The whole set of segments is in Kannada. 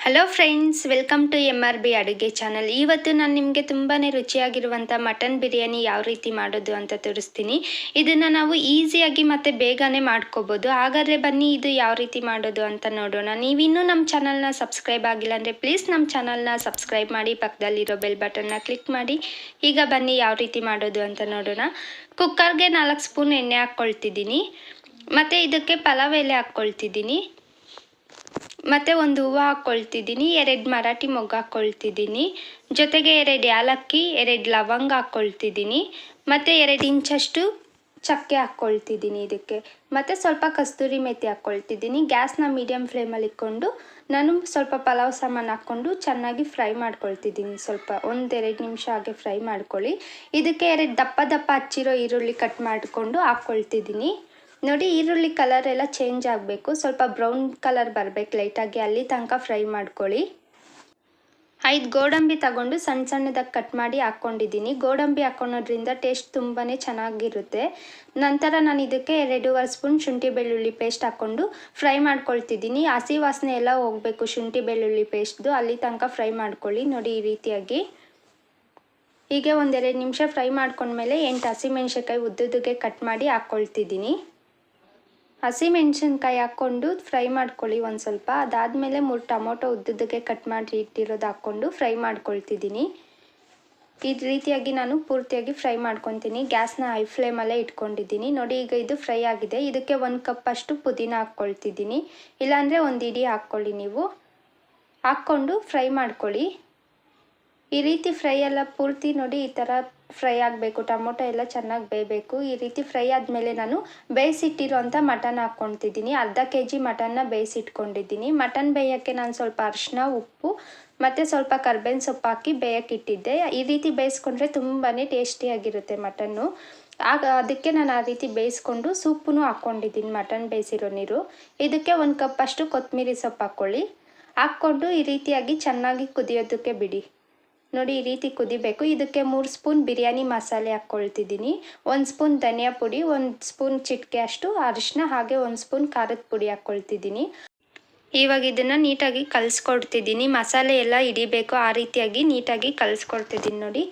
Hello friends, welcome to MRB ಅಡುಗೆ ಚಾನಲ್. ಇವತ್ತು ನಾನು ನಿಮಗೆ ತುಂಬಾ ರುಚಿಯಾಗಿರುವಂಥ ಮಟನ್ ಬಿರಿಯಾನಿ ಯಾವ ರೀತಿ ಮಾಡೋದು ಅಂತ ತೋರಿಸ್ತೀನಿ. ಇದನ್ನು ನಾವು ಈಸಿಯಾಗಿ ಮತ್ತು ಬೇಗನೆ ಮಾಡ್ಕೋಬೋದು. ಹಾಗಾದರೆ ಬನ್ನಿ ಇದು ಯಾವ ರೀತಿ ಮಾಡೋದು ಅಂತ ನೋಡೋಣ. ನೀವಿನ್ನೂ ನಮ್ಮ ಚಾನಲ್ನ ಸಬ್ಸ್ಕ್ರೈಬ್ ಆಗಿಲ್ಲ ಅಂದರೆ ಪ್ಲೀಸ್ ನಮ್ಮ ಚಾನಲ್ನ ಸಬ್ಸ್ಕ್ರೈಬ್ ಮಾಡಿ, ಪಕ್ಕದಲ್ಲಿರೋ ಬೆಲ್ ಬಟನ್ನ ಕ್ಲಿಕ್ ಮಾಡಿ. ಈಗ ಬನ್ನಿ ಯಾವ ರೀತಿ ಮಾಡೋದು ಅಂತ ನೋಡೋಣ. ಕುಕ್ಕರ್ಗೆ 4 ಸ್ಪೂನ್ ಎಣ್ಣೆ ಹಾಕ್ಕೊಳ್ತಿದ್ದೀನಿ. ಮತ್ತು ಇದಕ್ಕೆ ಪಲಾವ್ ಎಲೆ ಹಾಕ್ಕೊಳ್ತಿದ್ದೀನಿ. ಮತ್ತು ಒಂದು ಹೂವು ಹಾಕ್ಕೊಳ್ತಿದ್ದೀನಿ, 2 ಮರಾಠಿ ಮೊಗ್ಗು ಹಾಕ್ಕೊಳ್ತಿದ್ದೀನಿ, ಜೊತೆಗೆ 2 ಏಲಕ್ಕಿ, 2 ಲವಂಗ ಹಾಕ್ಕೊಳ್ತಿದ್ದೀನಿ, ಮತ್ತು 2 ಇಂಚಷ್ಟು ಚಕ್ಕೆ ಹಾಕ್ಕೊಳ್ತಿದ್ದೀನಿ ಇದಕ್ಕೆ. ಮತ್ತು ಸ್ವಲ್ಪ ಕಸ್ತೂರಿ ಮೆಥಿ ಹಾಕ್ಕೊಳ್ತಿದ್ದೀನಿ. ಗ್ಯಾಸ್ನ ಮೀಡಿಯಮ್ ಫ್ಲೇಮಲ್ಲಿ ಇಟ್ಕೊಂಡು ನಾನು ಸ್ವಲ್ಪ ಪಲಾವ್ ಸಾಮಾನು ಹಾಕ್ಕೊಂಡು ಚೆನ್ನಾಗಿ ಫ್ರೈ ಮಾಡ್ಕೊಳ್ತಿದ್ದೀನಿ. ಸ್ವಲ್ಪ 1-2 ನಿಮಿಷ ಹಾಗೆ ಫ್ರೈ ಮಾಡ್ಕೊಳ್ಳಿ. ಇದಕ್ಕೆ 2 ದಪ್ಪ ಹಚ್ಚಿರೋ ಈರುಳ್ಳಿ ಕಟ್ ಮಾಡಿಕೊಂಡು ಹಾಕ್ಕೊಳ್ತಿದ್ದೀನಿ. ನೋಡಿ, ಈರುಳ್ಳಿ ಕಲರ್ ಎಲ್ಲ ಚೇಂಜ್ ಆಗಬೇಕು, ಸ್ವಲ್ಪ ಬ್ರೌನ್ ಕಲರ್ ಬರಬೇಕು ಲೈಟಾಗಿ, ಅಲ್ಲಿ ತನಕ ಫ್ರೈ ಮಾಡ್ಕೊಳ್ಳಿ. 5 ಗೋಡಂಬಿ ತಗೊಂಡು ಸಣ್ಣದಾಗಿ ಕಟ್ ಮಾಡಿ ಹಾಕ್ಕೊಂಡಿದ್ದೀನಿ. ಗೋಡಂಬಿ ಹಾಕ್ಕೊಳೋದ್ರಿಂದ ಟೇಸ್ಟ್ ತುಂಬಾ ಚೆನ್ನಾಗಿರುತ್ತೆ. ನಂತರ ನಾನು ಇದಕ್ಕೆ 2.5 ಸ್ಪೂನ್ ಶುಂಠಿ ಬೆಳ್ಳುಳ್ಳಿ ಪೇಸ್ಟ್ ಹಾಕ್ಕೊಂಡು ಫ್ರೈ ಮಾಡ್ಕೊಳ್ತಿದ್ದೀನಿ. ಹಸಿ ವಾಸನೆ ಎಲ್ಲ ಹೋಗಬೇಕು ಶುಂಠಿ ಬೆಳ್ಳುಳ್ಳಿ ಪೇಸ್ಟ್ದು, ಅಲ್ಲಿ ತನಕ ಫ್ರೈ ಮಾಡ್ಕೊಳ್ಳಿ. ನೋಡಿ, ಈ ರೀತಿಯಾಗಿ ಹೀಗೆ 1-2 ನಿಮಿಷ ಫ್ರೈ ಮಾಡ್ಕೊಂಡ್ಮೇಲೆ 8 ಹಸಿಮೆಣ್ಸಿನ್ಕಾಯಿ ಉದ್ದುಗೆ ಕಟ್ ಮಾಡಿ ಹಾಕ್ಕೊಳ್ತಿದ್ದೀನಿ. ಹಸಿಮೆಣ್ಸಿನ್ಕಾಯಿ ಹಾಕ್ಕೊಂಡು ಫ್ರೈ ಮಾಡ್ಕೊಳ್ಳಿ ಒಂದು ಸ್ವಲ್ಪ. ಅದಾದಮೇಲೆ 3 ಟೊಮೊಟೊ ಉದ್ದುಗೆ ಕಟ್ ಮಾಡಿ ಇಟ್ಟಿರೋದು ಹಾಕ್ಕೊಂಡು ಫ್ರೈ ಮಾಡ್ಕೊಳ್ತಿದ್ದೀನಿ. ಈ ರೀತಿಯಾಗಿ ನಾನು ಪೂರ್ತಿಯಾಗಿ ಫ್ರೈ ಮಾಡ್ಕೊತೀನಿ. ಗ್ಯಾಸ್ನ ಹೈ ಫ್ಲೇಮಲ್ಲೇ ಇಟ್ಕೊಂಡಿದ್ದೀನಿ. ನೋಡಿ, ಈಗ ಇದು ಫ್ರೈ ಆಗಿದೆ. ಇದಕ್ಕೆ 1 ಕಪ್ಪಷ್ಟು ಪುದೀನ ಹಾಕ್ಕೊಳ್ತಿದ್ದೀನಿ, ಇಲ್ಲಾಂದರೆ 1 ಇಡಿ ಹಾಕ್ಕೊಳ್ಳಿ. ನೀವು ಹಾಕ್ಕೊಂಡು ಫ್ರೈ ಮಾಡ್ಕೊಳ್ಳಿ. ಈ ರೀತಿ ಫ್ರೈ ಎಲ್ಲ ಪೂರ್ತಿ ನೋಡಿ ಈ ಥರ ಫ್ರೈ ಆಗಬೇಕು. ಟೊಮೊಟೊ ಎಲ್ಲ ಚೆನ್ನಾಗಿ ಬೇಯಬೇಕು. ಈ ರೀತಿ ಫ್ರೈ ಆದಮೇಲೆ ನಾನು ಬೇಯಿಸಿಟ್ಟಿರೋಂಥ ಮಟನ್ ಹಾಕ್ಕೊಳ್ತಿದ್ದೀನಿ. ಅರ್ಧ kg ಮಟನ್ನ ಬೇಯಿಸಿಟ್ಕೊಂಡಿದ್ದೀನಿ. ಮಟನ್ ಬೇಯೋಕ್ಕೆ ನಾನು ಸ್ವಲ್ಪ ಅರಿಶಿನ, ಉಪ್ಪು ಮತ್ತು ಸ್ವಲ್ಪ ಕರ್ಬೇವಿನ ಸೊಪ್ಪು ಹಾಕಿ ಬೇಯೋಕ್ಕಿಟ್ಟಿದ್ದೆ. ಈ ರೀತಿ ಬೇಯಿಸ್ಕೊಂಡ್ರೆ ತುಂಬಾ ಟೇಸ್ಟಿಯಾಗಿರುತ್ತೆ ಮಟನ್ನು. ಆಗ ಅದಕ್ಕೆ ನಾನು ಆ ರೀತಿ ಬೇಯಿಸ್ಕೊಂಡು ಸೂಪನ್ನು ಹಾಕ್ಕೊಂಡಿದ್ದೀನಿ, ಮಟನ್ ಬೇಯಿಸಿರೋ ನೀರು. ಇದಕ್ಕೆ 1 ಕಪ್ಪಷ್ಟು ಕೊತ್ತಂಬರಿ ಸೊಪ್ಪು ಹಾಕ್ಕೊಂಡು ಈ ರೀತಿಯಾಗಿ ಚೆನ್ನಾಗಿ ಕುದಿಯೋದಕ್ಕೆ ಬಿಡಿ. ನೋಡಿ, ಈ ರೀತಿ ಕುದಿಬೇಕು. ಇದಕ್ಕೆ 3 ಸ್ಪೂನ್ ಬಿರಿಯಾನಿ ಮಸಾಲೆ ಹಾಕ್ಕೊಳ್ತಿದ್ದೀನಿ, 1 ಸ್ಪೂನ್ ಧನಿಯಾ ಪುಡಿ, 1 ಸ್ಪೂನ್ ಚಿಟಿಕೆ ಅಷ್ಟು ಅರಿಶಿನ, ಹಾಗೆ 1 ಸ್ಪೂನ್ ಖಾರದ ಪುಡಿ ಹಾಕ್ಕೊಳ್ತಿದ್ದೀನಿ. ಇವಾಗ ಇದನ್ನು ನೀಟಾಗಿ ಕಲಿಸ್ಕೊಡ್ತಿದ್ದೀನಿ. ಮಸಾಲೆ ಎಲ್ಲ ಹಿಡಿಬೇಕು, ಆ ರೀತಿಯಾಗಿ ನೀಟಾಗಿ ಕಲಿಸ್ಕೊಡ್ತಿದ್ದೀನಿ. ನೋಡಿ,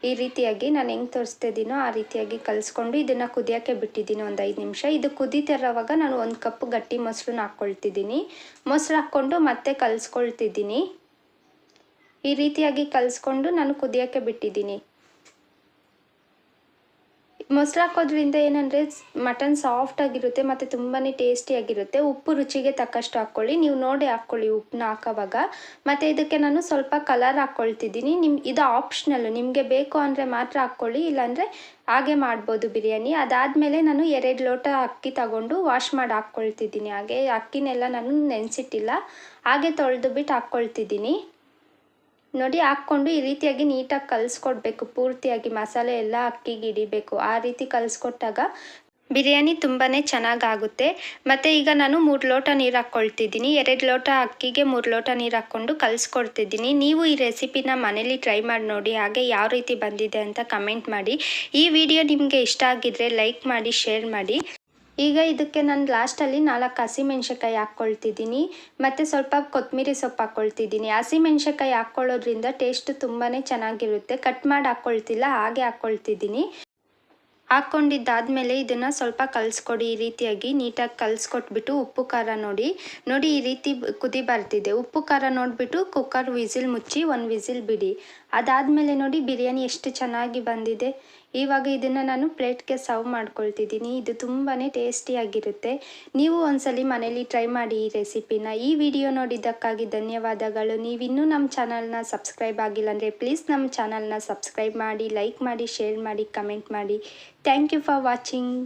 ಈ ರೀತಿಯಾಗಿ ನಾನು ಹೆಂಗೆ ತೋರಿಸ್ತಿದ್ದೀನೋ ಆ ರೀತಿಯಾಗಿ ಕಲಿಸ್ಕೊಂಡು ಇದನ್ನು ಕುದಿಯೋಕ್ಕೆ ಬಿಟ್ಟಿದ್ದೀನಿ 1 5 ನಿಮಿಷ. ಇದು ಕುದೀತಿರೋವಾಗ ನಾನು 1 ಕಪ್ ಗಟ್ಟಿ ಮೊಸರನ್ನ ಹಾಕ್ಕೊಳ್ತಿದ್ದೀನಿ. ಮೊಸರು ಹಾಕ್ಕೊಂಡು ಮತ್ತೆ ಕಲಿಸ್ಕೊಳ್ತಿದ್ದೀನಿ. ಈ ರೀತಿಯಾಗಿ ಕಲಿಸ್ಕೊಂಡು ನಾನು ಕುದಿಯೋಕ್ಕೆ ಬಿಟ್ಟಿದ್ದೀನಿ. ಮೊಸರು ಹಾಕೋದ್ರಿಂದ ಏನಂದರೆ ಮಟನ್ ಸಾಫ್ಟಾಗಿರುತ್ತೆ ಮತ್ತು ತುಂಬಾ ಟೇಸ್ಟಿಯಾಗಿರುತ್ತೆ. ಉಪ್ಪು ರುಚಿಗೆ ತಕ್ಕಷ್ಟು ಹಾಕ್ಕೊಳ್ಳಿ, ನೀವು ನೋಡಿ ಹಾಕ್ಕೊಳ್ಳಿ ಉಪ್ಪನ್ನ ಹಾಕೋವಾಗ. ಮತ್ತು ಇದಕ್ಕೆ ನಾನು ಸ್ವಲ್ಪ ಕಲರ್ ಹಾಕ್ಕೊಳ್ತಿದ್ದೀನಿ. ಇದು ಆಪ್ಷನಲ್ಲು, ನಿಮಗೆ ಬೇಕು ಅಂದರೆ ಮಾತ್ರ ಹಾಕ್ಕೊಳ್ಳಿ, ಇಲ್ಲಾಂದರೆ ಹಾಗೆ ಮಾಡ್ಬೋದು ಬಿರಿಯಾನಿ. ಅದಾದಮೇಲೆ ನಾನು 2 ಲೋಟ ಅಕ್ಕಿ ತಗೊಂಡು ವಾಶ್ ಮಾಡಿ ಹಾಕ್ಕೊಳ್ತಿದ್ದೀನಿ. ಹಾಗೆ ಅಕ್ಕಿನೆಲ್ಲ ನಾನು ನೆನೆಸಿಟ್ಟಿಲ್ಲ, ಹಾಗೆ ತೊಳೆದು ಬಿಟ್ಟು ಹಾಕ್ಕೊಳ್ತಿದ್ದೀನಿ. ನೋಡಿ, ಹಾಕ್ಕೊಂಡು ಈ ರೀತಿಯಾಗಿ ನೀಟಾಗಿ ಕಲಿಸ್ಕೊಡ್ಬೇಕು. ಪೂರ್ತಿಯಾಗಿ ಮಸಾಲೆ ಎಲ್ಲ ಅಕ್ಕಿಗೆ ಹಿಡಿಬೇಕು. ಆ ರೀತಿ ಕಲಿಸ್ಕೊಟ್ಟಾಗ ಬಿರಿಯಾನಿ ತುಂಬಾ ಚೆನ್ನಾಗಾಗುತ್ತೆ. ಮತ್ತು ಈಗ ನಾನು 3 ಲೋಟ ನೀರು ಹಾಕ್ಕೊಳ್ತಿದ್ದೀನಿ. 2 ಲೋಟ ಅಕ್ಕಿಗೆ 3 ಲೋಟ ನೀರು ಹಾಕ್ಕೊಂಡು ಕಲಿಸ್ಕೊಡ್ತಿದ್ದೀನಿ. ನೀವು ಈ ರೆಸಿಪಿನ ಮನೇಲಿ ಟ್ರೈ ಮಾಡಿ ನೋಡಿ, ಹಾಗೆ ಯಾವ ರೀತಿ ಬಂದಿದೆ ಅಂತ ಕಮೆಂಟ್ ಮಾಡಿ. ಈ ವಿಡಿಯೋ ನಿಮಗೆ ಇಷ್ಟ ಆಗಿದ್ದರೆ ಲೈಕ್ ಮಾಡಿ, ಶೇರ್ ಮಾಡಿ. ಈಗ ಇದಕ್ಕೆ ನಾನು ಲಾಸ್ಟಲ್ಲಿ 4 ಹಸಿಮೆಣ್ಸಿನ್ಕಾಯಿ ಹಾಕ್ಕೊಳ್ತಿದ್ದೀನಿ ಮತ್ತು ಸ್ವಲ್ಪ ಕೊತ್ತಂಬರಿ ಸೊಪ್ಪು ಹಾಕ್ಕೊಳ್ತಿದ್ದೀನಿ. ಹಸಿಮೆಣ್ಸಿನ್ಕಾಯಿ ಹಾಕ್ಕೊಳ್ಳೋದ್ರಿಂದ ಟೇಸ್ಟ್ ತುಂಬಾ ಚೆನ್ನಾಗಿರುತ್ತೆ. ಕಟ್ ಮಾಡಿ ಹಾಕ್ಕೊಳ್ತಿಲ್ಲ, ಹಾಗೆ ಹಾಕ್ಕೊಳ್ತಿದ್ದೀನಿ. ಹಾಕ್ಕೊಂಡಿದ್ದಾದಮೇಲೆ ಇದನ್ನು ಸ್ವಲ್ಪ ಕಲಿಸ್ಕೊಡಿ. ಈ ರೀತಿಯಾಗಿ ನೀಟಾಗಿ ಕಲಿಸ್ಕೊಟ್ಬಿಟ್ಟು ಉಪ್ಪು ಖಾರ ನೋಡಿ, ಈ ರೀತಿ ಕುದಿ ಬರ್ತಿದೆ. ಉಪ್ಪು ಖಾರ ನೋಡಿಬಿಟ್ಟು ಕುಕ್ಕರ್ ವಿಸಿಲ್ ಮುಚ್ಚಿ 1 ವಿಸಿಲ್ ಬಿಡಿ. ಅದಾದಮೇಲೆ ನೋಡಿ, ಬಿರಿಯಾನಿ ಎಷ್ಟು ಚೆನ್ನಾಗಿ ಬಂದಿದೆ. ಇವಾಗ ಇದನ್ನು ನಾನು ಪ್ಲೇಟ್ಗೆ ಸರ್ವ್ ಮಾಡ್ಕೊಳ್ತಿದ್ದೀನಿ. ಇದು ತುಂಬಾ ಟೇಸ್ಟಿಯಾಗಿರುತ್ತೆ. ನೀವು ಒಂದ್ಸಲಿ ಮನೇಲಿ ಟ್ರೈ ಮಾಡಿ ಈ ರೆಸಿಪಿನ. ಈ ವಿಡಿಯೋ ನೋಡಿದ್ದಕ್ಕಾಗಿ ಧನ್ಯವಾದಗಳು. ನೀವಿನ್ನೂ ನಮ್ಮ ಚಾನಲ್ನ ಸಬ್ಸ್ಕ್ರೈಬ್ ಆಗಿಲ್ಲ ಅಂದರೆ ಪ್ಲೀಸ್ ನಮ್ಮ ಚಾನಲ್ನ ಸಬ್ಸ್ಕ್ರೈಬ್ ಮಾಡಿ, ಲೈಕ್ ಮಾಡಿ, ಶೇರ್ ಮಾಡಿ, ಕಮೆಂಟ್ ಮಾಡಿ. Thank you for watching.